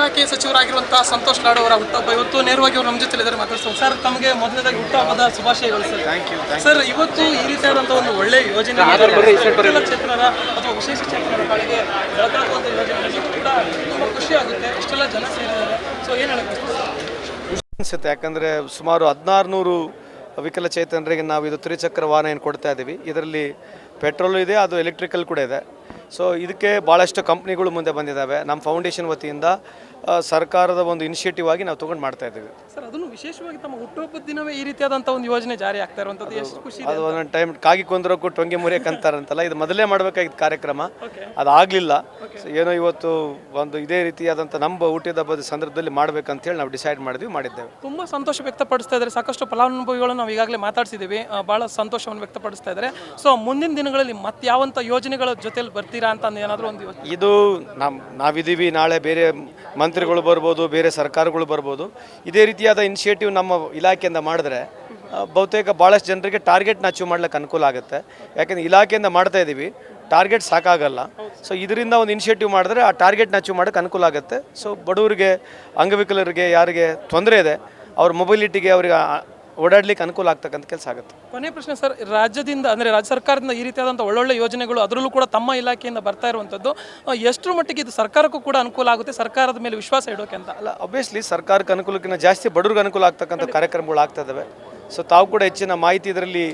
ಇಲಾಖೆ ಸಚಿವರಾಗಿರುವಂತಹ ಸಂತೋಷ್ ಲಾಡ್ ಅವರ ಹುಟ್ಟುಹಬ್ಬ ಇವತ್ತು ನೇರವಾಗಿ ಅವರು ನಮ್ಮ ಜೊತೆ ಇದ್ದಾರೆ ಮಾತಾಡ್ತಾರೆ. ಸರ್, ತಮಗೆ ಮೊದಲನೇದಾಗಿ ಹುಟ್ಟುಹಬ್ಬದ ಶುಭಾಶಯಗಳು ಸರ್. Thank you. ಸರ್, ಇವತ್ತು ಈ ರೀತಿಯಾದಂಥ ಒಂದು ಒಳ್ಳೆಯ ಯೋಜನೆ ಕ್ಷೇತ್ರದ ಅಥವಾ ವಿಶೇಷ ಚೇತನರ ಕಡೆಗೆ ಬೆಳಕಾಗುವಂಥ ಯೋಜನೆ ಕೂಡ ತುಂಬ ಖುಷಿ ಆಗುತ್ತೆ. ಇಷ್ಟೆಲ್ಲ ಜನ ಸೇರಿದ್ದಾರೆ. ಸೊ ಏನು ಹೇಳಬೇಕು ಅನಿಸುತ್ತೆ, ಯಾಕಂದರೆ ಸುಮಾರು 1600 ವಿಕಲಚೇತನರಿಗೆ ನಾವು ಇದು ತ್ರಿಚಕ್ರ ವಾಹನ ಏನು ಕೊಡ್ತಾ ಇದ್ದೀವಿ. ಇದರಲ್ಲಿ ಪೆಟ್ರೋಲು ಇದೆ, ಅದು ಎಲೆಕ್ಟ್ರಿಕಲ್ ಕೂಡ ಇದೆ. ಸೊ ಇದಕ್ಕೆ ಭಾಳಷ್ಟು ಕಂಪ್ನಿಗಳು ಮುಂದೆ ಬಂದಿದ್ದಾವೆ. ನಮ್ಮ ಫೌಂಡೇಶನ್ ವತಿಯಿಂದ ಸರ್ಕಾರದ ಒಂದು ಇನಿಷಿಯೇಟಿವ್ ಆಗಿ ನಾವು ತೊಗೊಂಡು ಮಾಡ್ತಾ ಇದ್ದೀವಿ. ಸರ್, ಅದನ್ನು ವಿಶೇಷವಾಗಿ ತಮ್ಮ ಹುಟ್ಟುಹಬ್ಬದ ದಿನವೇ ಈ ರೀತಿಯಾದಂಥ ಒಂದು ಯೋಜನೆ ಜಾರಿ ಆಗ್ತಾ ಇರುವಂಥದ್ದು ಎಷ್ಟು ಖುಷಿ. ಅದು ಒಂದೊಂದು ಟೈಮ್ ಕಾಗಿ ಕೊಂದ್ರಕ್ಕೂ ಟೊಂಗೆ ಮುರಿಯಕ್ಕೆ ಅಂತಾರಂತಲ್ಲ, ಇದು ಮೊದಲೇ ಮಾಡಬೇಕಾಗಿದ್ದ ಕಾರ್ಯಕ್ರಮ, ಅದಾಗಲಿಲ್ಲ. ಸೊ ಏನೋ ಇವತ್ತು ಒಂದು ಇದೇ ರೀತಿಯಾದಂಥ ನಮ್ಮ ಹುಟ್ಟಿದ ಹಬ್ಬದ ಸಂದರ್ಭದಲ್ಲಿ ಮಾಡಬೇಕಂತೇಳಿ ನಾವು ಡಿಸೈಡ್ ಮಾಡಿದ್ದೇವೆ. ತುಂಬ ಸಂತೋಷ ವ್ಯಕ್ತಪಡಿಸ್ತಾ ಇದ್ದಾರೆ. ಸಾಕಷ್ಟು ಫಲಾನುಭವಿಗಳನ್ನು ನಾವು ಈಗಾಗಲೇ ಮಾತಾಡ್ಸಿದ್ದೀವಿ, ಭಾಳ ಸಂತೋಷವನ್ನು ವ್ಯಕ್ತಪಡಿಸ್ತಾ ಇದ್ದಾರೆ. ಸೊ ಮುಂದಿನ ದಿನಗಳಲ್ಲಿ ಮತ್ತೆ ಯಾವಂಥ ಯೋಜನೆಗಳ ಜೊತೆಲಿ ಬರ್ತೀರಾ ಅಂತ ಏನಾದರೂ ಒಂದು ಇದು ನಾವಿದ್ದೀವಿ, ನಾಳೆ ಬೇರೆ ಮಂತ್ರಿಗಳು ಬರ್ಬೋದು, ಬೇರೆ ಸರ್ಕಾರಗಳು ಬರ್ಬೋದು. ಇದೇ ರೀತಿಯಾದ ಇನಿಷಿಯೇಟಿವ್ ನಮ್ಮ ಇಲಾಖೆಯಿಂದ ಮಾಡಿದ್ರೆ ಬಹುತೇಕ ಭಾಳಷ್ಟು ಜನರಿಗೆ ಟಾರ್ಗೆಟ್ನ ಅಚೀವ್ ಮಾಡ್ಲಿಕ್ಕೆ ಅನುಕೂಲ ಆಗುತ್ತೆ. ಯಾಕೆಂದರೆ ಇಲಾಖೆಯಿಂದ ಮಾಡ್ತಾ ಇದ್ದೀವಿ, ಟಾರ್ಗೆಟ್ ಸಾಕಾಗಲ್ಲ. ಸೊ ಇದರಿಂದ ಒಂದು ಇನಿಷಿಯೇಟಿವ್ ಮಾಡಿದ್ರೆ ಆ ಟಾರ್ಗೆಟ್ನ ಅಚೀವ್ ಮಾಡೋಕ್ಕೆ ಅನುಕೂಲ ಆಗುತ್ತೆ. ಸೊ ಬಡವರಿಗೆ, ಅಂಗವಿಕಲರಿಗೆ, ಯಾರಿಗೆ ತೊಂದರೆ ಇದೆ ಅವ್ರ ಮೊಬಿಲಿಟಿಗೆ, ಅವರಿಗೆ ಓಡಾಡ್ಲಿಕ್ಕೆ ಅನುಕೂಲ ಆಗ್ತಕ್ಕಂಥ ಕೆಲಸ ಆಗುತ್ತೆ. ಕೊನೆ ಪ್ರಶ್ನೆ ಸರ್, ರಾಜ್ಯದಿಂದ ಅಂದರೆ ರಾಜ್ಯ ಸರ್ಕಾರದಿಂದ ಈ ರೀತಿಯಾದಂಥ ಒಳ್ಳೊಳ್ಳೆ ಯೋಜನೆಗಳು ಅದರಲ್ಲೂ ಕೂಡ ತಮ್ಮ ಇಲಾಖೆಯಿಂದ ಬರ್ತಾ ಇರುವಂಥದ್ದು ಎಷ್ಟರ ಮಟ್ಟಿಗೆ ಇದು ಸರ್ಕಾರಕ್ಕೂ ಕೂಡ ಅನುಕೂಲ ಆಗುತ್ತೆ, ಸರ್ಕಾರದ ಮೇಲೆ ವಿಶ್ವಾಸ ಇಡೋಕೆ ಅಂತ? ಅಲ್ಲ, ಒಬ್ವಿಯಸ್ಲಿ ಸರ್ಕಾರಕ್ಕೆ ಅನುಕೂಲಕ್ಕಿಂತ ಜಾಸ್ತಿ ಬಡವ್ರಿಗೆ ಅನುಕೂಲ ಆಗ್ತಕ್ಕಂಥ ಕಾರ್ಯಕ್ರಮಗಳು ಆಗ್ತಾ ಇದ್ದಾವೆ. ಸೊ ತಾವು ಕೂಡ ಹೆಚ್ಚಿನ ಮಾಹಿತಿ ಇದರಲ್ಲಿ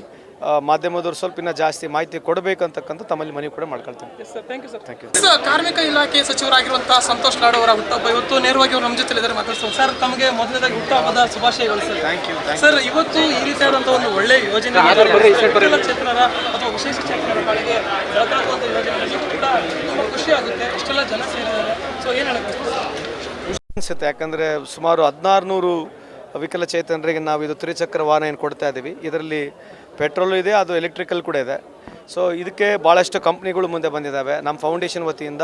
ಮಾಧ್ಯಮದವರು ಸ್ವಲ್ಪ ಜಾಸ್ತಿ ಮಾಹಿತಿ ಕೊಡಬೇಕಂತಕ್ಕಂಥ ತಮ್ಮಲ್ಲಿ ಮನವಿ ಕೂಡ ಮಾಡ್ಕೊಳ್ತೀನಿ. Thank you. ಕಾರ್ಮಿಕ ಇಲಾಖೆ ಸಚಿವರಾಗಿರುವಂತಹ ಸಂತೋಷ್ ಲಾಡ್ ಅವರ ಹುಟ್ಟುಹಬ್ಬ ಇವತ್ತು ನೇರವಾಗಿ ಅವರು ನಮ್ಮ ಜೊತೆ ಇದ್ದಾರೆ ಮಾತಾಡ್ತಾರೆ. ಸರ್, ತಮಗೆ ಮೊದಲನೇದಾಗಿ ಹುಟ್ಟುಹಬ್ಬದ ಶುಭಾಶಯಗಳು ಸರ್. Thank you. ಸರ್, ಇವತ್ತು ಈ ರೀತಿಯಾದಂಥ ಒಂದು ಒಳ್ಳೆಯ ಯೋಜನೆ ಕ್ಷೇತ್ರದ ಅಥವಾ ವಿಶೇಷ ಚೇತನರ ಕಡೆಗೆ ಬೆಳಕಾಗುವಂಥ ಯೋಜನೆ ಕೂಡ ತುಂಬ ಖುಷಿ ಆಗುತ್ತೆ. ಇಷ್ಟೆಲ್ಲ ಜನ ಸೇರಿದ್ದಾರೆ. ಸೊ ಏನು ಹೇಳಬೇಕು ಅನಿಸುತ್ತೆ, ಯಾಕಂದರೆ ಸುಮಾರು 1600 ವಿಕಲಚೇತನರಿಗೆ ನಾವು ಇದು ತ್ರಿಚಕ್ರ ವಾಹನ ಏನು ಕೊಡ್ತಾ ಇದ್ದೀವಿ. ಇದರಲ್ಲಿ ಪೆಟ್ರೋಲು ಇದೆ, ಅದು ಎಲೆಕ್ಟ್ರಿಕಲ್ ಕೂಡ ಇದೆ. ಸೊ ಇದಕ್ಕೆ ಭಾಳಷ್ಟು ಕಂಪ್ನಿಗಳು ಮುಂದೆ ಬಂದಿದ್ದಾವೆ. ನಮ್ಮ ಫೌಂಡೇಶನ್ ವತಿಯಿಂದ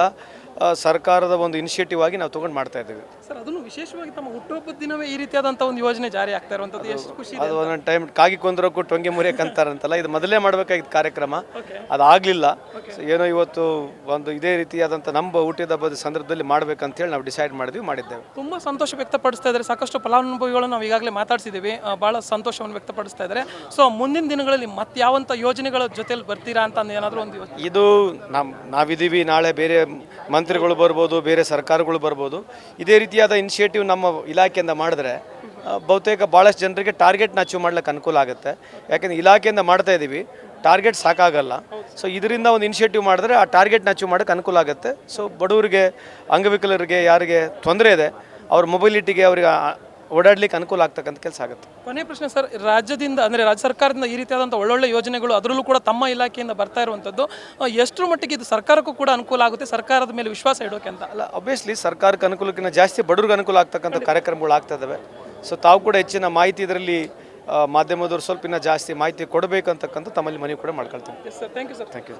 ಸರ್ಕಾರದ ಒಂದು ಇನಿಷಿಯೇಟಿವ್ ಆಗಿ ನಾವು ತೊಗೊಂಡು ಮಾಡ್ತಾ ಇದ್ದೀವಿ. ಸರ್, ಅದನ್ನು ವಿಶೇಷವಾಗಿ ತಮ್ಮ ಹುಟ್ಟುಹಬ್ಬದ ದಿನವೇ ಈ ರೀತಿಯಾದಂಥ ಒಂದು ಯೋಜನೆ ಜಾರಿ ಆಗ್ತಾ ಇರುವಂಥದ್ದು ಎಷ್ಟು ಖುಷಿ. ಅದು ಒಂದೊಂದು ಟೈಮ್ ಕಾಗಿ ಕೊಂದ್ರಕ್ಕೂ ಟೊಂಗೆ ಮುರಿಯಕ್ಕೆ ಅಂತಾರಂತಲ್ಲ, ಇದು ಮೊದಲೇ ಮಾಡಬೇಕಾಗಿದ್ದ ಕಾರ್ಯಕ್ರಮ, ಅದಾಗಲಿಲ್ಲ. ಸೊ ಏನೋ ಇವತ್ತು ಒಂದು ಇದೇ ರೀತಿಯಾದಂಥ ನಮ್ಮ ಹುಟ್ಟಿದ ಹಬ್ಬದ ಸಂದರ್ಭದಲ್ಲಿ ಮಾಡಬೇಕಂತೇಳಿ ನಾವು ಡಿಸೈಡ್ ಮಾಡಿದ್ದೇವೆ. ತುಂಬ ಸಂತೋಷ ವ್ಯಕ್ತಪಡಿಸ್ತಾ ಇದ್ದಾರೆ. ಸಾಕಷ್ಟು ಫಲಾನುಭವಿಗಳನ್ನು ನಾವು ಈಗಾಗಲೇ ಮಾತಾಡ್ಸಿದ್ದೀವಿ, ಭಾಳ ಸಂತೋಷವನ್ನು ವ್ಯಕ್ತಪಡಿಸ್ತಾ ಇದ್ದಾರೆ. ಸೊ ಮುಂದಿನ ದಿನಗಳಲ್ಲಿ ಮತ್ತೆ ಯಾವಂಥ ಯೋಜನೆಗಳ ಜೊತೆಲಿ ಬರ್ತೀರಾ ಅಂತ ಏನಾದರೂ ಒಂದು ಇದು ನಾವಿದ್ದೀವಿ, ನಾಳೆ ಬೇರೆ ಮಂತ್ರಿಗಳು ಬರ್ಬೋದು, ಬೇರೆ ಸರ್ಕಾರಗಳು ಬರ್ಬೋದು. ಇದೇ ರೀತಿಯಾದ ಇನಿಷಿಯೇಟಿವ್ ನಮ್ಮ ಇಲಾಖೆಯಿಂದ ಮಾಡಿದ್ರೆ ಬಹುತೇಕ ಭಾಳಷ್ಟು ಜನರಿಗೆ ಟಾರ್ಗೆಟ್ನ ಅಚೀವ್ ಮಾಡ್ಲಿಕ್ಕೆ ಅನುಕೂಲ ಆಗುತ್ತೆ. ಯಾಕೆಂದರೆ ಇಲಾಖೆಯಿಂದ ಮಾಡ್ತಾ ಇದ್ದೀವಿ, ಟಾರ್ಗೆಟ್ ಸಾಕಾಗಲ್ಲ. ಸೊ ಇದರಿಂದ ಒಂದು ಇನಿಷಿಯೇಟಿವ್ ಮಾಡಿದ್ರೆ ಆ ಟಾರ್ಗೆಟ್ನ ಅಚೀವ್ ಮಾಡೋಕ್ಕೆ ಅನುಕೂಲ ಆಗುತ್ತೆ. ಸೊ ಬಡವರಿಗೆ, ಅಂಗವಿಕಲರಿಗೆ, ಯಾರಿಗೆ ತೊಂದರೆ ಇದೆ ಅವ್ರ ಮೊಬಿಲಿಟಿಗೆ, ಅವರಿಗೆ ಓಡಾಡ್ಲಿಕ್ಕೆ ಅನುಕೂಲ ಆಗ್ತಕ್ಕಂಥ ಕೆಲಸ ಆಗುತ್ತೆ. ಕೊನೆ ಪ್ರಶ್ನೆ ಸರ್, ರಾಜ್ಯದಿಂದ ಅಂದರೆ ರಾಜ್ಯ ಸರ್ಕಾರದಿಂದ ಈ ರೀತಿಯಾದಂಥ ಒಳ್ಳೊಳ್ಳೆ ಯೋಜನೆಗಳು ಅದರಲ್ಲೂ ಕೂಡ ತಮ್ಮ ಇಲಾಖೆಯಿಂದ ಬರ್ತಾ ಇರುವಂಥದ್ದು ಎಷ್ಟರ ಮಟ್ಟಿಗೆ ಇದು ಸರ್ಕಾರಕ್ಕೂ ಕೂಡ ಅನುಕೂಲ ಆಗುತ್ತೆ, ಸರ್ಕಾರದ ಮೇಲೆ ವಿಶ್ವಾಸ ಇಡೋಕೆ ಅಂತ? ಅಲ್ಲ, ಒಬ್ವಿಯಸ್ಲಿ ಸರ್ಕಾರಕ್ಕೆ ಅನುಕೂಲಕ್ಕಿಂತ ಜಾಸ್ತಿ ಬಡವ್ರಿಗೆ ಅನುಕೂಲ ಆಗ್ತಕ್ಕಂಥ ಕಾರ್ಯಕ್ರಮಗಳು ಆಗ್ತಾ ಇದ್ದಾವೆ. ಸೊ ತಾವು ಕೂಡ ಹೆಚ್ಚಿನ ಮಾಹಿತಿ ಇದರಲ್ಲಿ ಮಾಧ್ಯಮದವರು ಸ್ವಲ್ಪ ಜಾಸ್ತಿ ಮಾಹಿತಿ ಕೊಡಬೇಕಂತಕ್ಕಂಥ ತಮ್ಮಲ್ಲಿ ಮನವಿ ಕೂಡ ಮಾಡ್ಕೊಳ್ತೀನಿ. Thank you sir. Thank you.